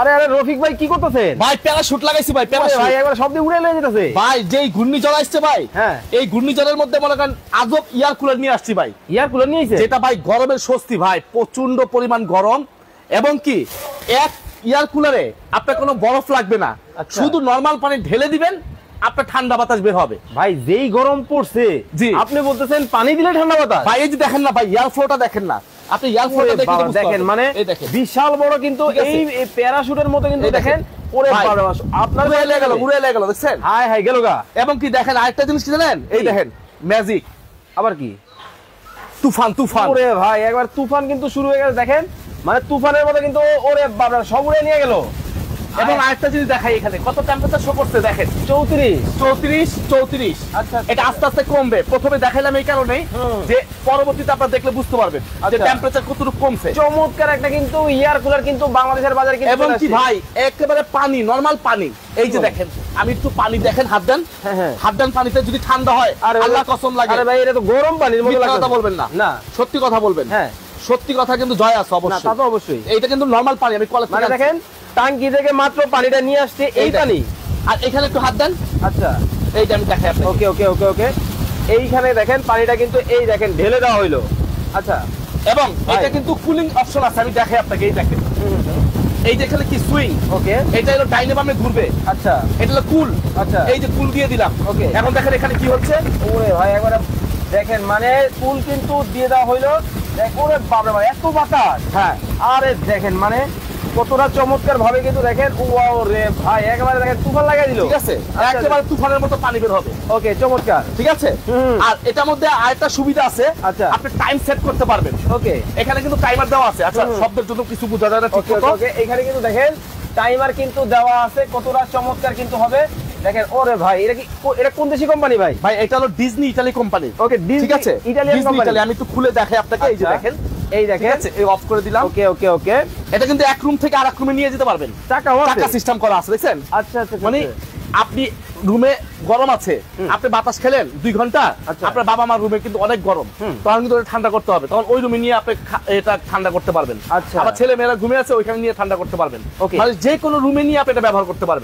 আরে আরে রফিক ভাই কি করতেছেন? ভাই প্যারাশুট লাগাইছি ভাই, প্যারাশুট ভাই একবার শব্দ উড়ে লয়ে যেতেছে ভাই। যেই ঘূর্ণিঝড় আসছে ভাই, হ্যাঁ এই ঘূর্ণিঝড়ের মধ্যে মনে করেন আজব ইয়ার কুলার নিয়ে আসছি ভাই। ইয়ার কুলার নিয়ে আইছে, যেটা ভাই গরমের স্বস্তি ভাই, প্রচন্ড পরিমাণ গরম। এবং কি এক ইয়ার কুলারে আপনার কোনো বরফ লাগবে না, শুধু নরমাল পানি ঢেলে দিবেন, আপনার ঠান্ডা বাতাস বের হবে। ভাই যেই গরম পড়ছে, জি আপনি বলতেছেন পানি দিলে ঠান্ডা বাতাস? ভাই এই যে দেখেন না ভাই, এয়ার ফ্লোটা দেখেন না আপনি, এয়ার ফ্লোটা দেখেন, মানে বিশাল বড় কিন্তু এই প্যারাশুটের মতো কিন্তু দেখেন। ওরে বাবা, আপনার উড়ে গেল দেখছেন? হাই হাই গেল গা। এবং কি দেখেন আরেকটা জিনিস কি জানেন, এই দেখেন ম্যাজিক, আবার কি তুফান। তুফান ওরে ভাই একবার তুফান কিন্তু শুরু হয়ে গেছে দেখেন, মানে তুফানের মতো কিন্তু ওরে বাবা সব উড়ে নিয়ে গেল। এবং আরেকটা জিনিস দেখাই, এখানে কত টেম্পারেচার শো করছে দেখেন, 34। আচ্ছা, এটা আস্তে আস্তে কমবে। প্রথমে দেখাইলাম এই কারণে যে পরবর্তীতে আপনারা দেখলে বুঝতে পারবেন যে টেম্পারেচার কতটুকু কমছে। চমৎকার একটা কিন্তু ইয়ার কুলার কিন্তু বাংলাদেশের বাজারে কিন্তু। এবং কি ভাই একেবারে পানি, নরমাল পানি, এই যে দেখেন আমি একটু পানি দেখেন, হাত দেন, হাত দেন পানিতে, যদি ঠান্ডা হয় আল্লাহ কসম লাগে। আরে ভাই এটা তো গরম পানির মতো লাগে। কথা বলবেন না, না সত্যি কথা বলবেন। হ্যাঁ সত্যি কথা কিন্তু জয় আছে অবশ্যই, তা তো অবশ্যই। এইটা কিন্তু নরমাল পানি, আমি কলেজ মানে দেখেন টাঙ্কি থেকে মাত্র পানিটা নিয়ে আসছে, এই পানি। আর এখানে একটু হাত দেন, আচ্ছা এই যে আমি দেখাই আপনাকে। ওকে ওকে ওকে ওকে, এইখানে দেখেন পানিটা কিন্তু এই দেখেন ঢেলে দেওয়া হইলো। আচ্ছা, এবং এটা কিন্তু কুলিং অপশন আছে, আমি দেখাই আপনাকে। এই দেখেন এই যে এখানে কি সুইং, ওকে, এটা হলো ডাইনামামে ঘুরবে। আচ্ছা এটা হলো কুল। আচ্ছা এই যে কুল দিয়ে দিলাম, ওকে। এখন দেখেন এখানে কি হচ্ছে, ওরে ভাই একবার দেখেন, মানে কুল কিন্তু দিয়ে দেওয়া হইলো। ওরে বাবা ভাই এত বাতাস। হ্যাঁ আরে দেখেন মানে কতটা চমৎকার ভাবে কিন্তু দেখেন। ওয়াও রে ভাই একেবারে দেখেন তুফান লাগাই দিল। ঠিক আছে, একেবারে তুফানের মতো পানি বের হবে। ওকে চমৎকার, ঠিক আছে। আর এটার মধ্যে আরেকটা সুবিধা আছে, আচ্ছা আপনি টাইম সেট করতে পারবেন। ওকে এখানে কিন্তু টাইমার দেওয়া আছে। আচ্ছা শব্দের জন্য কিছু বোঝা যায় না ঠিক মতো। ওকে এখানে কিন্তু দেখেন টাইমার কিন্তু দেওয়া আছে, কতটা চমৎকার কিন্তু হবে দেখেন। ওরে ভাই এটা কি, এটা কোন দেশি কোম্পানি ভাই? ভাই এটা হলো ডিজনি ইতালি কোম্পানি। ওকে ঠিক আছে, ইতালিয়ান কোম্পানি। আমি একটু খুলে দেখাই আপনাকে। এই যে দেখেন, এই দেখেন এই অফ করে দিলাম। ওকে ওকে ওকে, এটা কিন্তু এক রুম থেকে আরেক রুমে নিয়ে যেতে পারবেন, টাকা সিস্টেম করা আছে দেখছেন? আচ্ছা আচ্ছা, মানে আপনি রুমে গরম আছে, আপনি বাতাস খেলেন 2 ঘন্টা, আপনার বাবা মার রুমে কিন্তু অনেক গরম, তখন কিন্তু ঠান্ডা করতে হবে, তখন ওই রুমে নিয়ে আপনি এটা ঠান্ডা করতে পারবেন। আচ্ছা, আবার ছেলে মেয়েরা ঘুমিয়ে আছে ওইখানে নিয়ে ঠান্ডা করতে পারবেন। মানে যে কোনো রুমে নিয়ে আপনি এটা ব্যবহার করতে পারবেন।